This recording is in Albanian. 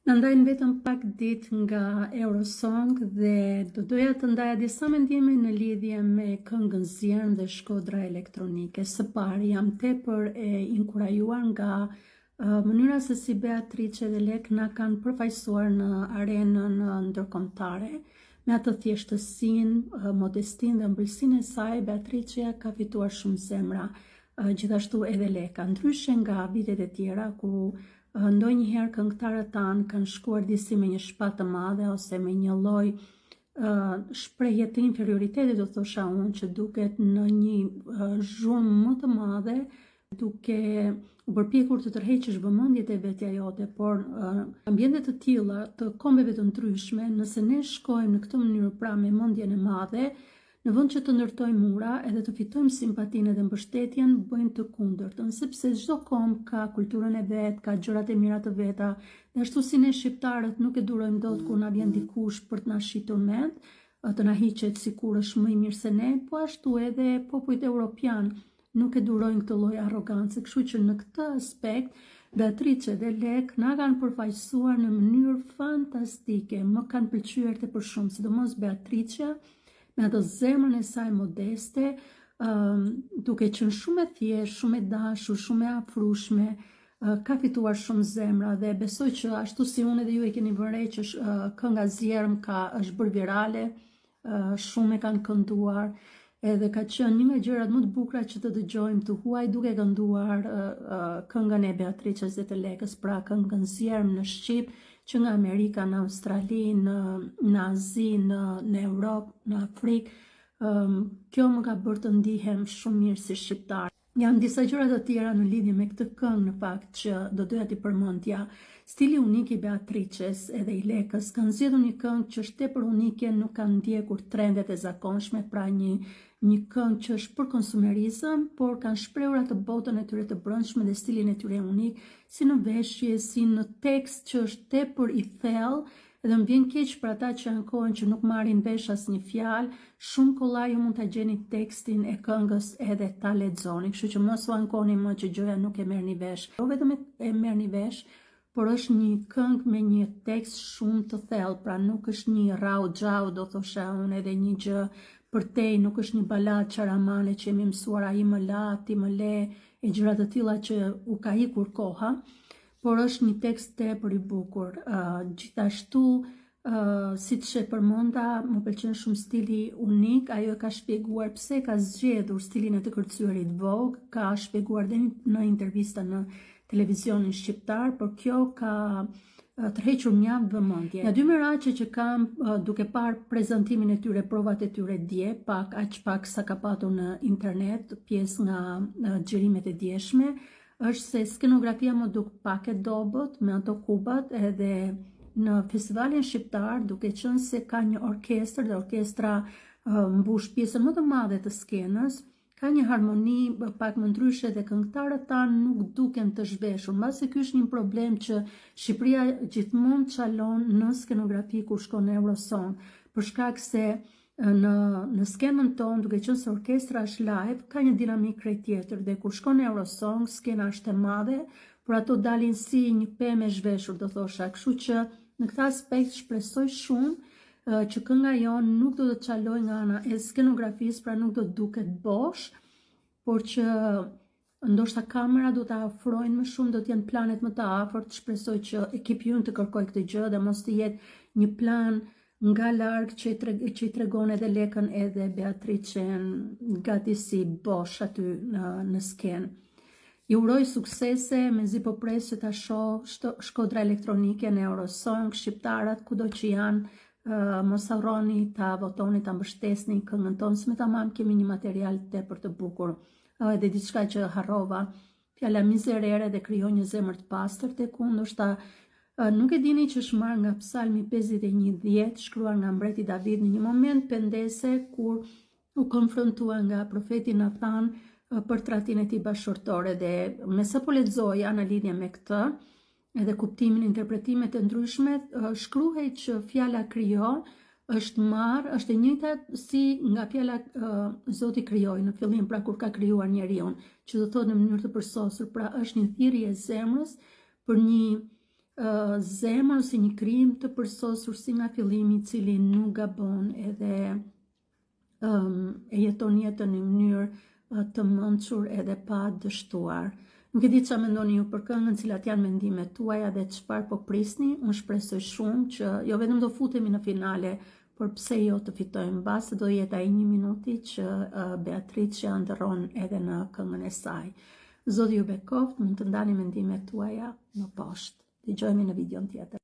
Në ndajnë vetëm pak ditë nga Eurosong dhe do doja të ndaja disa mendime në lidhje me këngën Zjerm dhe Shkodra elektronike. Së pari, jam tepër e inkurajuar nga mënyra se si Beatrice dhe Lek na kanë përfaqësuar në arenën ndërkombëtare. Me atë thjeshtësinë, modestinë dhe ëmbëlsinë e saj, Beatrice ka fituar shumë zemra, gjithashtu edhe Leka, ndryshe nga vitet e tjera ku ndonjëherë këngëtarët tanë kanë shkuar disi me një shpatë të madhe ose me një lloj shprehje të inferioritetit, do thosha unë, që duket në një zhurmë më të madhe, duke u përpjekur të tërheqësh vëmendjet e vetja jote, por ambiente të tilla të kombeve të ndryshme, nëse ne shkojmë në këtë mënyrë pra me mendjen e madhe, në vend që të ndërtojmë mura edhe të fitojmë simpatinë dhe mbështetjen, bëjmë të kundërtën, sepse çdo komb ka kulturën e vet, ka gjërat e mira të veta, dhe ashtu si ne shqiptarët nuk e durojmë dot kur na vjen dikush për të na shitur mend, të na hiqet sikur është më i mirë se ne, po ashtu edhe popujt evropian nuk e durojnë këtë lloj arrogancë, kështu që në këtë aspekt Beatrice dhe Lek na kanë përfaqësuar në mënyrë fantastike, më kanë pëlqyer tepër shumë, sidomos Beatrice, me ato zemrën e saj modeste, duke qenë shumë e thjeshtë, shumë e dashur, shumë e afrueshme, ka fituar shumë zemra dhe besoj që ashtu si unë edhe ju e keni vënë re që kënga Zjerm është bërë virale, shumë e kanë kënduar, edhe ka qenë një nga gjërat më të bukura që të dëgjojmë të huaj duke kënduar këngën e Beatrices dhe të Lekës, pra këngën Zjerm në Shqip, që nga Amerika, në Australi, në Azi, në Europë, në Afrikë, kjo më ka bërë të ndihem shumë mirë si shqiptar. Janë disa gjëra të tjera në lidhje me këtë këngë në fakt që do doja t'i përmendja. Stili unik i Beatrices edhe i Lekës kanë zgjedhur një këngë që është tepër unike, nuk kanë ndjekur trendet e zakonshme, pra një këngë që është për konsumerizëm, por kanë shprehur atë botën e tyre të brendshme dhe stilin e tyre unik, si në veshje, si në tekst që është tepër i thellë, edhe më vjen keq për ata që ankohen që nuk marrin vesh asnjë fjalë, shumë kollaj ju mund ta gjeni tekstin e këngës edhe ta lexoni, kështu që mos u ankoni më që gjëja nuk e merrni vesh. Jo vetëm e merrni vesh, por është një këngë me një tekst shumë të thellë, pra nuk është një rau xhau, do thosha unë, edhe një gjë përtej, nuk është një balad çaramane që jemi mësuar ai më la, ti më le, e gjëra të tilla që u ka ikur koha, por është një tekst tepër i bukur. Gjithashtu, siç e përmenda, më pëlqen shumë stili unik, ajo ka shpjeguar pse ka zgjedhur stilin e të kërcyerit Vogue, ka shpjeguar dhe në intervista në televizionin shqiptar, por kjo ka tërhequr mjaft vëmendje. Ja dy meratje që kam duke parë prezantimin e tyre, provat e tyre dje, aq pak sa ka patur në internet, pjesë nga xhirimet e djeshme, është se skenografia më duk pak e dobët me ato kubat, edhe në festivalin shqiptar, duke qenë se ka një orkestër dhe orkestra mbush pjesën më të madhe të skenës, ka një harmoni pak më ndryshe dhe këngëtarët tanë nuk duken të zhveshur. Mbase ky është një problem që Shqipëria gjithmonë çalon në skenografi kur shkon në Eurosong, për shkak se në skenën tonë, duke qenë se orkestra është live, ka një dinamik krejt tjetër dhe kur shkon në Eurosong, skena është e madhe, por ato dalin si një pemë e zhveshur, do thosha, kështu që në këtë aspekt shpresoj shumë që kënga jonë nuk do të çaloj nga ana e skenografisë, pra nuk do të duket bosh, por që ndoshta kamera do të afrojnë më shumë, do të jenë planet më të afërt. Shpresoj që ekipi ynë të kërkoj këtë gjë dhe mos të jetë një plan nga larg që i tregon edhe Lekën edhe Beatricen gati si bosh aty në skenë. Ju uroj suksese, mezi po pres që ta shoh Shkodra elektronike në Eurosong, shqiptarët kudo që janë, mos harroni ta votoni, ta mbështesni këngën tonë, se me tamam kemi një material tepër të bukur. Edhe diçka që harrova, fjala miserere dhe krijoj një zemër të pastër tek unë, ndoshta nuk e dini që është marrë nga Psalmi 51:10, shkruar nga mbreti David në një moment pendese kur u konfrontua nga profeti Nathan për tratin e tij bashkëshortore, dhe me sa po lexoja në lidhje me këtë, edhe kuptimin, interpretimet e ndryshme, shkruhej që fjala krijo është marrë, është e njëjta si nga fjala Zoti krijoi në fillim, pra kur ka krijuar njeriu, që do thotë në mënyrë të përsosur, pra është një thirrje e zemrës për një zemrën si një krijim të përsosur si nga fillimi, i cili nuk gabon edhe e jeton jetën në mënyrë të mençur edhe pa dështuar. Nuk e di çfarë mendoni ju për këngën, cilat janë mendimet tuaja dhe çfarë po prisni. Unë shpresoj shumë që jo vetëm do futemi në finale, por pse jo të fitojmë. Mbase do jetë ai 1 minuti që Beatrice ndërron edhe në këngën e saj. Zoti ju bekoft, mund të ndani mendimet tuaja më poshtë. Dëgjojmë në videon tjetër.